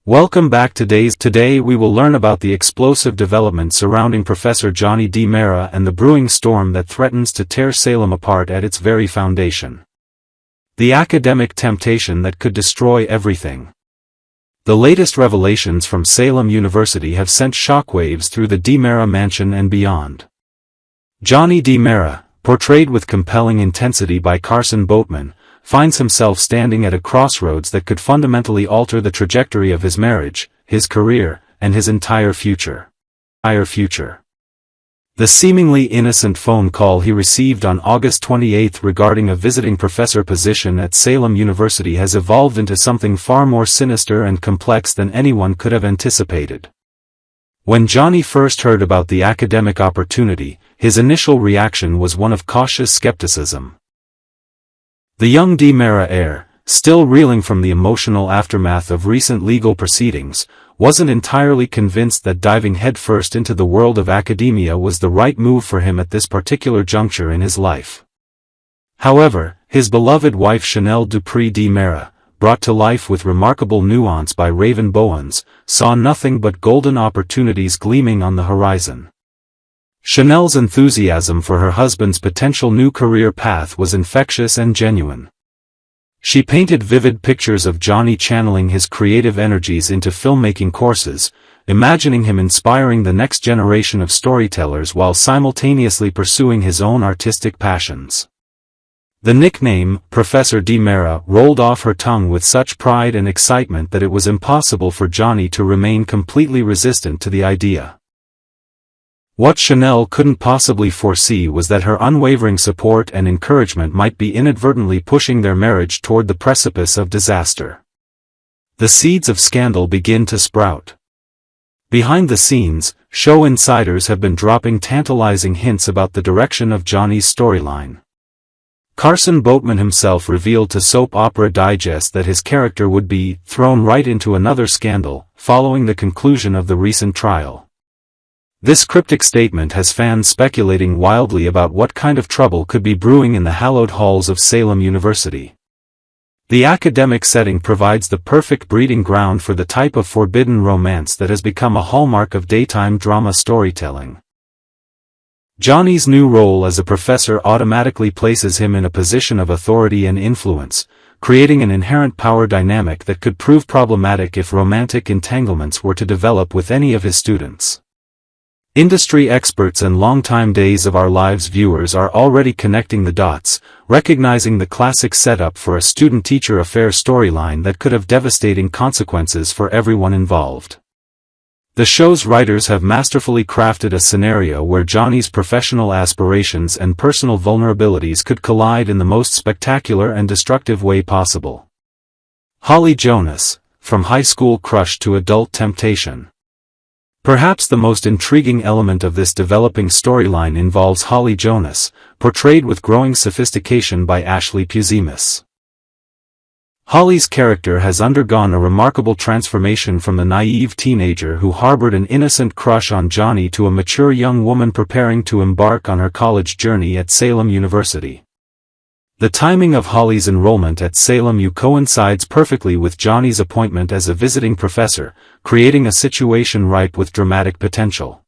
Welcome back to Days. Today we will learn about the explosive development surrounding Professor Johnny D. Mara and the brewing storm that threatens to tear Salem apart at its very foundation. The academic temptation that could destroy everything. The latest revelations from Salem University have sent shockwaves through the D. Mara mansion and beyond. Johnny D. Mara, portrayed with compelling intensity by Carson Boatman, finds himself standing at a crossroads that could fundamentally alter the trajectory of his marriage, his career, and his entire future. The seemingly innocent phone call he received on August 28 regarding a visiting professor position at Salem University has evolved into something far more sinister and complex than anyone could have anticipated. When Johnny first heard about the academic opportunity, his initial reaction was one of cautious skepticism. The young D. Mara heir, still reeling from the emotional aftermath of recent legal proceedings, wasn't entirely convinced that diving headfirst into the world of academia was the right move for him at this particular juncture in his life. However, his beloved wife Chanel Dupree D. Mara, brought to life with remarkable nuance by Raven Bowens, saw nothing but golden opportunities gleaming on the horizon. Chanel's enthusiasm for her husband's potential new career path was infectious and genuine. She painted vivid pictures of Johnny channeling his creative energies into filmmaking courses, imagining him inspiring the next generation of storytellers while simultaneously pursuing his own artistic passions. The nickname, Professor D. Mara, rolled off her tongue with such pride and excitement that it was impossible for Johnny to remain completely resistant to the idea. What Chanel couldn't possibly foresee was that her unwavering support and encouragement might be inadvertently pushing their marriage toward the precipice of disaster. The seeds of scandal begin to sprout. Behind the scenes, show insiders have been dropping tantalizing hints about the direction of Johnny's storyline. Carson Boatman himself revealed to Soap Opera Digest that his character would be thrown right into another scandal, following the conclusion of the recent trial. This cryptic statement has fans speculating wildly about what kind of trouble could be brewing in the hallowed halls of Salem University. The academic setting provides the perfect breeding ground for the type of forbidden romance that has become a hallmark of daytime drama storytelling. Johnny's new role as a professor automatically places him in a position of authority and influence, creating an inherent power dynamic that could prove problematic if romantic entanglements were to develop with any of his students. Industry experts and longtime Days of Our Lives viewers are already connecting the dots, recognizing the classic setup for a student-teacher affair storyline that could have devastating consequences for everyone involved. The show's writers have masterfully crafted a scenario where Johnny's professional aspirations and personal vulnerabilities could collide in the most spectacular and destructive way possible. Holly Jonas, from high school crush to adult temptation. Perhaps the most intriguing element of this developing storyline involves Holly Jonas, portrayed with growing sophistication by Ashley Puzimis. Holly's character has undergone a remarkable transformation from the naive teenager who harbored an innocent crush on Johnny to a mature young woman preparing to embark on her college journey at Salem University. The timing of Holly's enrollment at Salem U coincides perfectly with Johnny's appointment as a visiting professor, creating a situation ripe with dramatic potential.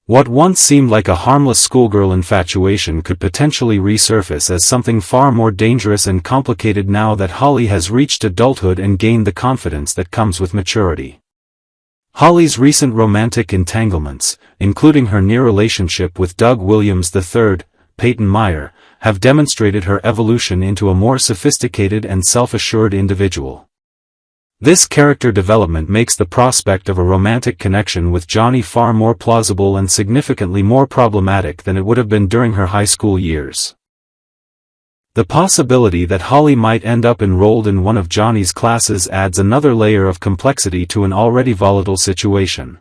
What once seemed like a harmless schoolgirl infatuation could potentially resurface as something far more dangerous and complicated now that Holly has reached adulthood and gained the confidence that comes with maturity. Holly's recent romantic entanglements, including her near relationship with Doug Williams III, Peyton Meyer, have demonstrated her evolution into a more sophisticated and self-assured individual. This character development makes the prospect of a romantic connection with Johnny far more plausible and significantly more problematic than it would have been during her high school years. The possibility that Holly might end up enrolled in one of Johnny's classes adds another layer of complexity to an already volatile situation.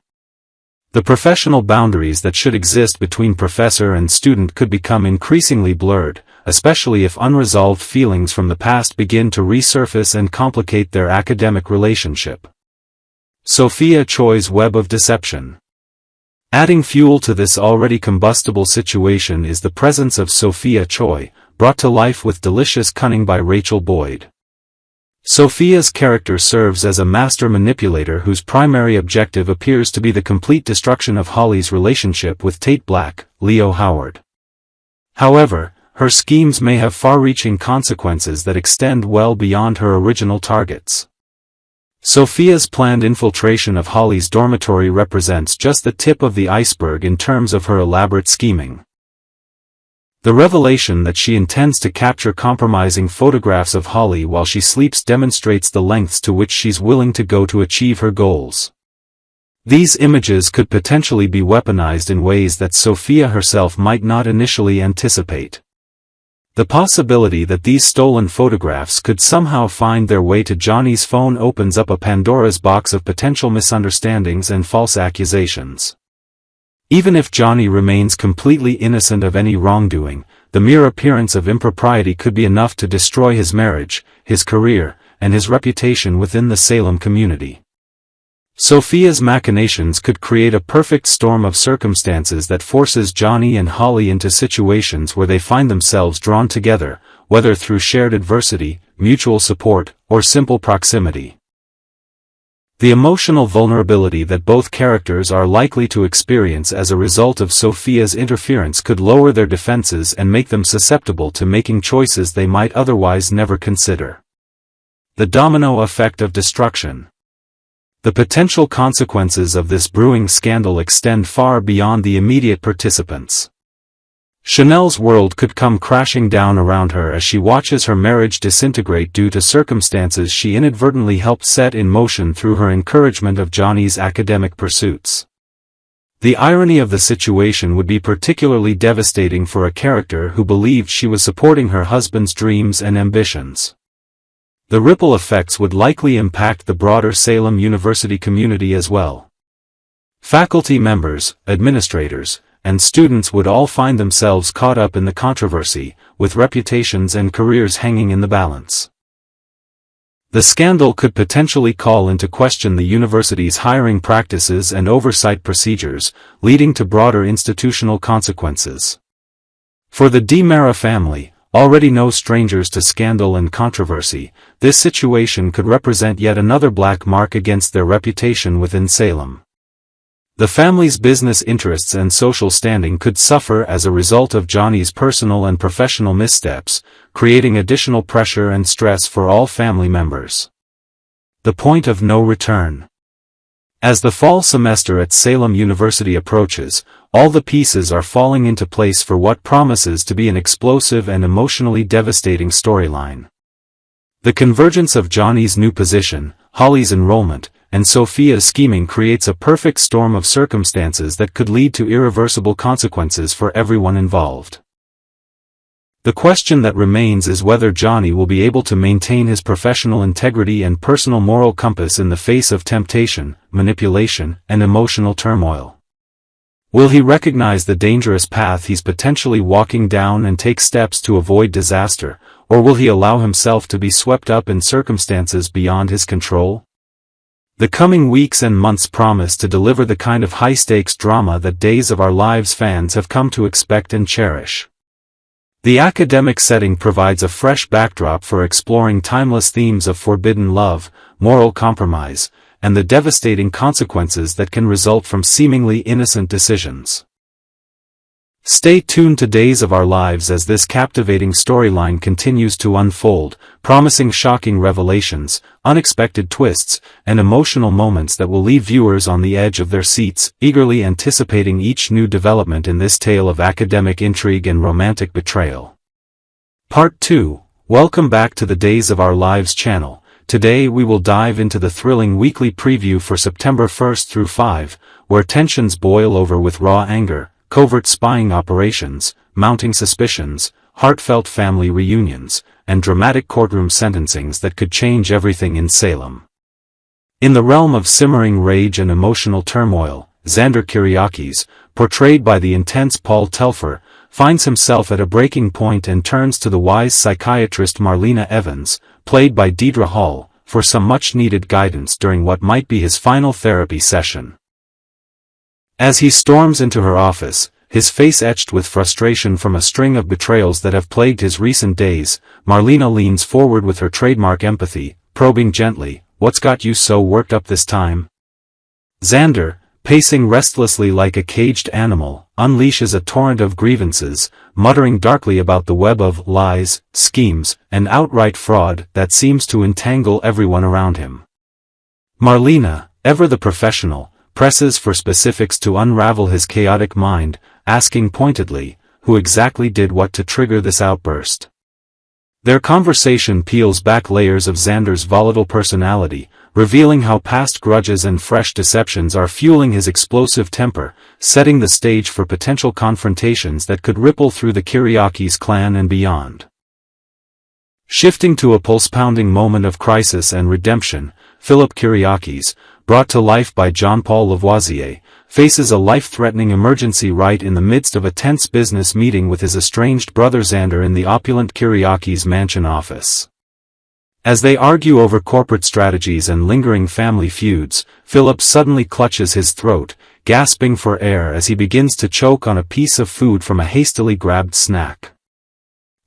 The professional boundaries that should exist between professor and student could become increasingly blurred, especially if unresolved feelings from the past begin to resurface and complicate their academic relationship. Sophia Choi's web of deception. Adding fuel to this already combustible situation is the presence of Sophia Choi, brought to life with delicious cunning by Rachel Boyd. Sophia's character serves as a master manipulator whose primary objective appears to be the complete destruction of Holly's relationship with Tate Black, Leo Howard. However, her schemes may have far-reaching consequences that extend well beyond her original targets. Sophia's planned infiltration of Holly's dormitory represents just the tip of the iceberg in terms of her elaborate scheming. The revelation that she intends to capture compromising photographs of Holly while she sleeps demonstrates the lengths to which she's willing to go to achieve her goals. These images could potentially be weaponized in ways that Sophia herself might not initially anticipate. The possibility that these stolen photographs could somehow find their way to Johnny's phone opens up a Pandora's box of potential misunderstandings and false accusations. Even if Johnny remains completely innocent of any wrongdoing, the mere appearance of impropriety could be enough to destroy his marriage, his career, and his reputation within the Salem community. Sophia's machinations could create a perfect storm of circumstances that forces Johnny and Holly into situations where they find themselves drawn together, whether through shared adversity, mutual support, or simple proximity. The emotional vulnerability that both characters are likely to experience as a result of Sophia's interference could lower their defenses and make them susceptible to making choices they might otherwise never consider. The domino effect of destruction. The potential consequences of this brewing scandal extend far beyond the immediate participants. Chanel's world could come crashing down around her as she watches her marriage disintegrate due to circumstances she inadvertently helped set in motion through her encouragement of Johnny's academic pursuits. The irony of the situation would be particularly devastating for a character who believed she was supporting her husband's dreams and ambitions. The ripple effects would likely impact the broader Salem University community as well. Faculty members, administrators, and students would all find themselves caught up in the controversy, with reputations and careers hanging in the balance. The scandal could potentially call into question the university's hiring practices and oversight procedures, leading to broader institutional consequences. For the DiMera family, already no strangers to scandal and controversy, this situation could represent yet another black mark against their reputation within Salem. The family's business interests and social standing could suffer as a result of Johnny's personal and professional missteps, creating additional pressure and stress for all family members. The point of no return. As the fall semester at Salem University approaches, all the pieces are falling into place for what promises to be an explosive and emotionally devastating storyline. The convergence of Johnny's new position, Holly's enrollment, and Sophia's scheming creates a perfect storm of circumstances that could lead to irreversible consequences for everyone involved. The question that remains is whether Johnny will be able to maintain his professional integrity and personal moral compass in the face of temptation, manipulation, and emotional turmoil. Will he recognize the dangerous path he's potentially walking down and take steps to avoid disaster, or will he allow himself to be swept up in circumstances beyond his control? The coming weeks and months promise to deliver the kind of high-stakes drama that Days of Our Lives fans have come to expect and cherish. The academic setting provides a fresh backdrop for exploring timeless themes of forbidden love, moral compromise, and the devastating consequences that can result from seemingly innocent decisions. Stay tuned to Days of Our Lives as this captivating storyline continues to unfold, promising shocking revelations, unexpected twists, and emotional moments that will leave viewers on the edge of their seats, eagerly anticipating each new development in this tale of academic intrigue and romantic betrayal. Part 2. Welcome back to the Days of Our Lives channel. Today we will dive into the thrilling weekly preview for September 1st through 5, where tensions boil over with raw anger, covert spying operations, mounting suspicions, heartfelt family reunions, and dramatic courtroom sentencings that could change everything in Salem. In the realm of simmering rage and emotional turmoil, Xander Kyriakis, portrayed by the intense Paul Telfer, finds himself at a breaking point and turns to the wise psychiatrist Marlena Evans, played by Deidre Hall, for some much-needed guidance during what might be his final therapy session. As he storms into her office, his face etched with frustration from a string of betrayals that have plagued his recent days, Marlena leans forward with her trademark empathy, probing gently, "What's got you so worked up this time?" Xander, pacing restlessly like a caged animal, unleashes a torrent of grievances, muttering darkly about the web of lies, schemes, and outright fraud that seems to entangle everyone around him. Marlena, ever the professional, presses for specifics to unravel his chaotic mind, asking pointedly, who exactly did what to trigger this outburst. Their conversation peels back layers of Xander's volatile personality, revealing how past grudges and fresh deceptions are fueling his explosive temper, setting the stage for potential confrontations that could ripple through the Kyriakis clan and beyond. Shifting to a pulse-pounding moment of crisis and redemption, Philip Kyriakis, brought to life by Jean-Paul Lavoisier, faces a life-threatening emergency right in the midst of a tense business meeting with his estranged brother Xander in the opulent Kyriakis mansion office. As they argue over corporate strategies and lingering family feuds, Philip suddenly clutches his throat, gasping for air as he begins to choke on a piece of food from a hastily grabbed snack.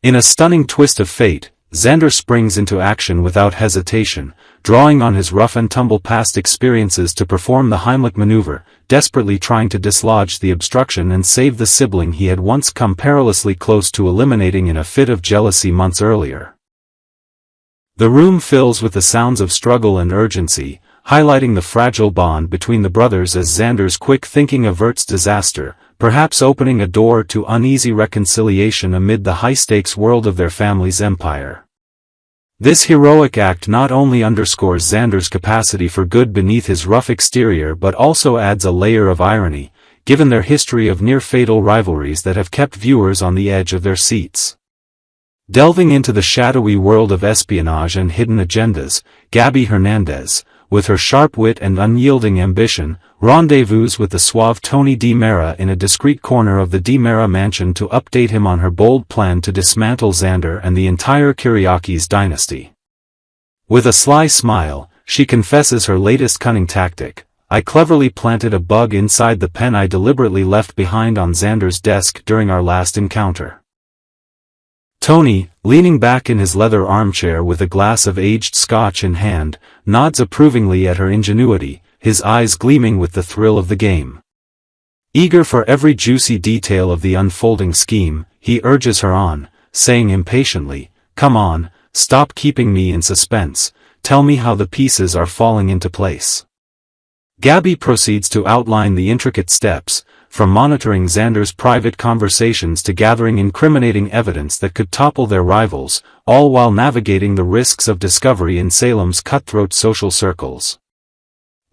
In a stunning twist of fate, Xander springs into action without hesitation, drawing on his rough-and-tumble past experiences to perform the Heimlich maneuver, desperately trying to dislodge the obstruction and save the sibling he had once come perilously close to eliminating in a fit of jealousy months earlier. The room fills with the sounds of struggle and urgency, highlighting the fragile bond between the brothers as Xander's quick thinking averts disaster, perhaps opening a door to uneasy reconciliation amid the high-stakes world of their family's empire. This heroic act not only underscores Xander's capacity for good beneath his rough exterior but also adds a layer of irony, given their history of near-fatal rivalries that have kept viewers on the edge of their seats. Delving into the shadowy world of espionage and hidden agendas, Gabby Hernandez, with her sharp wit and unyielding ambition, rendezvous with the suave Tony DiMera in a discreet corner of the DiMera mansion to update him on her bold plan to dismantle Xander and the entire Kyriakis dynasty. With a sly smile, she confesses her latest cunning tactic: "I cleverly planted a bug inside the pen I deliberately left behind on Xander's desk during our last encounter." Tony, leaning back in his leather armchair with a glass of aged scotch in hand, nods approvingly at her ingenuity, his eyes gleaming with the thrill of the game. Eager for every juicy detail of the unfolding scheme, he urges her on, saying impatiently, "Come on, stop keeping me in suspense, tell me how the pieces are falling into place." Gabby proceeds to outline the intricate steps, from monitoring Xander's private conversations to gathering incriminating evidence that could topple their rivals, all while navigating the risks of discovery in Salem's cutthroat social circles.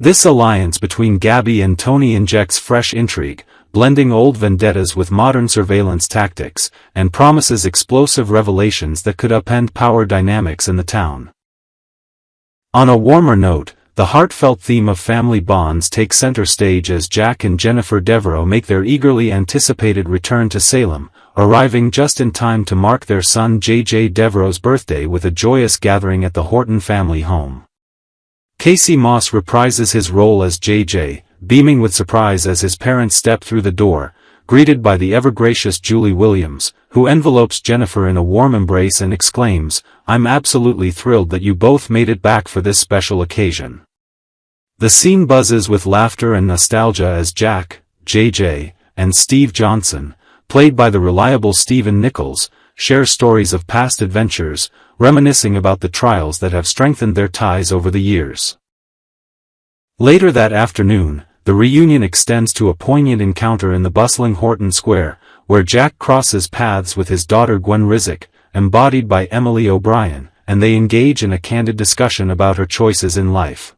This alliance between Gabby and Tony injects fresh intrigue, blending old vendettas with modern surveillance tactics, and promises explosive revelations that could upend power dynamics in the town. On a warmer note, the heartfelt theme of family bonds takes center stage as Jack and Jennifer Devereaux make their eagerly anticipated return to Salem, arriving just in time to mark their son J.J. Devereaux's birthday with a joyous gathering at the Horton family home. Casey Moss reprises his role as J.J., beaming with surprise as his parents step through the door, greeted by the ever-gracious Julie Williams, who envelopes Jennifer in a warm embrace and exclaims, "I'm absolutely thrilled that you both made it back for this special occasion." The scene buzzes with laughter and nostalgia as Jack, J.J., and Steve Johnson, played by the reliable Stephen Nichols, share stories of past adventures, reminiscing about the trials that have strengthened their ties over the years. Later that afternoon, the reunion extends to a poignant encounter in the bustling Horton Square, where Jack crosses paths with his daughter Gwen Rizek, embodied by Emily O'Brien, and they engage in a candid discussion about her choices in life.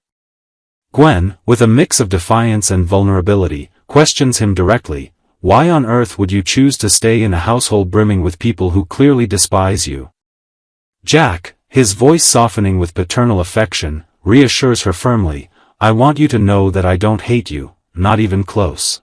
Gwen, with a mix of defiance and vulnerability, questions him directly, "Why on earth would you choose to stay in a household brimming with people who clearly despise you?" Jack, his voice softening with paternal affection, reassures her firmly, "I want you to know that I don't hate you, not even close."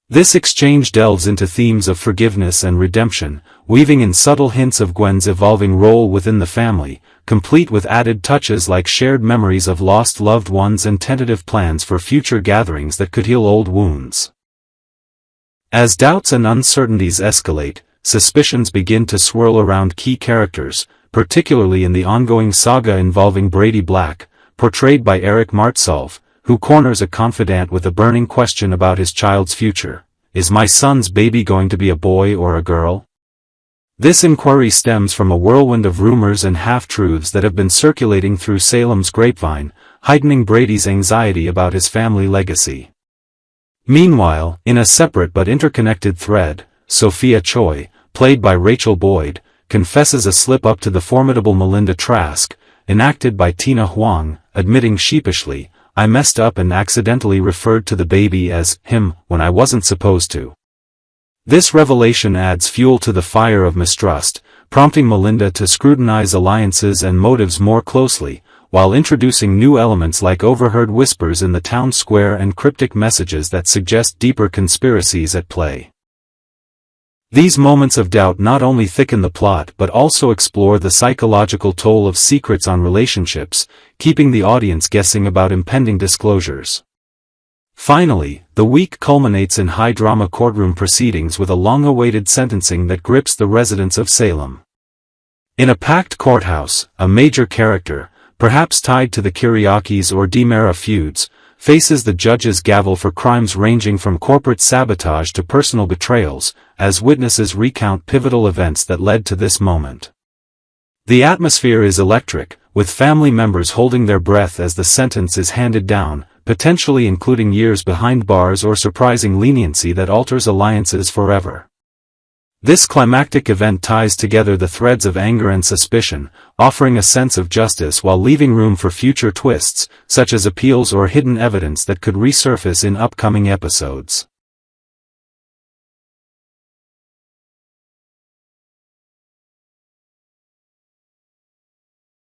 This exchange delves into themes of forgiveness and redemption, weaving in subtle hints of Gwen's evolving role within the family, complete with added touches like shared memories of lost loved ones and tentative plans for future gatherings that could heal old wounds. As doubts and uncertainties escalate, suspicions begin to swirl around key characters, particularly in the ongoing saga involving Brady Black, portrayed by Eric Martsolf, who corners a confidant with a burning question about his child's future. Is my son's baby going to be a boy or a girl? This inquiry stems from a whirlwind of rumors and half-truths that have been circulating through Salem's grapevine, heightening Brady's anxiety about his family legacy. Meanwhile, in a separate but interconnected thread, Sophia Choi, played by Rachel Boyd, confesses a slip-up to the formidable Melinda Trask, enacted by Tina Huang, admitting sheepishly, "I messed up and accidentally referred to the baby as him when I wasn't supposed to." This revelation adds fuel to the fire of mistrust, prompting Melinda to scrutinize alliances and motives more closely, while introducing new elements like overheard whispers in the town square and cryptic messages that suggest deeper conspiracies at play. These moments of doubt not only thicken the plot but also explore the psychological toll of secrets on relationships, keeping the audience guessing about impending disclosures. Finally, the week culminates in high-drama courtroom proceedings with a long-awaited sentencing that grips the residents of Salem. In a packed courthouse, a major character, perhaps tied to the Kyriakis or DiMera feuds, faces the judge's gavel for crimes ranging from corporate sabotage to personal betrayals, as witnesses recount pivotal events that led to this moment. The atmosphere is electric, with family members holding their breath as the sentence is handed down, potentially including years behind bars or surprising leniency that alters alliances forever. This climactic event ties together the threads of anger and suspicion, offering a sense of justice while leaving room for future twists, such as appeals or hidden evidence that could resurface in upcoming episodes.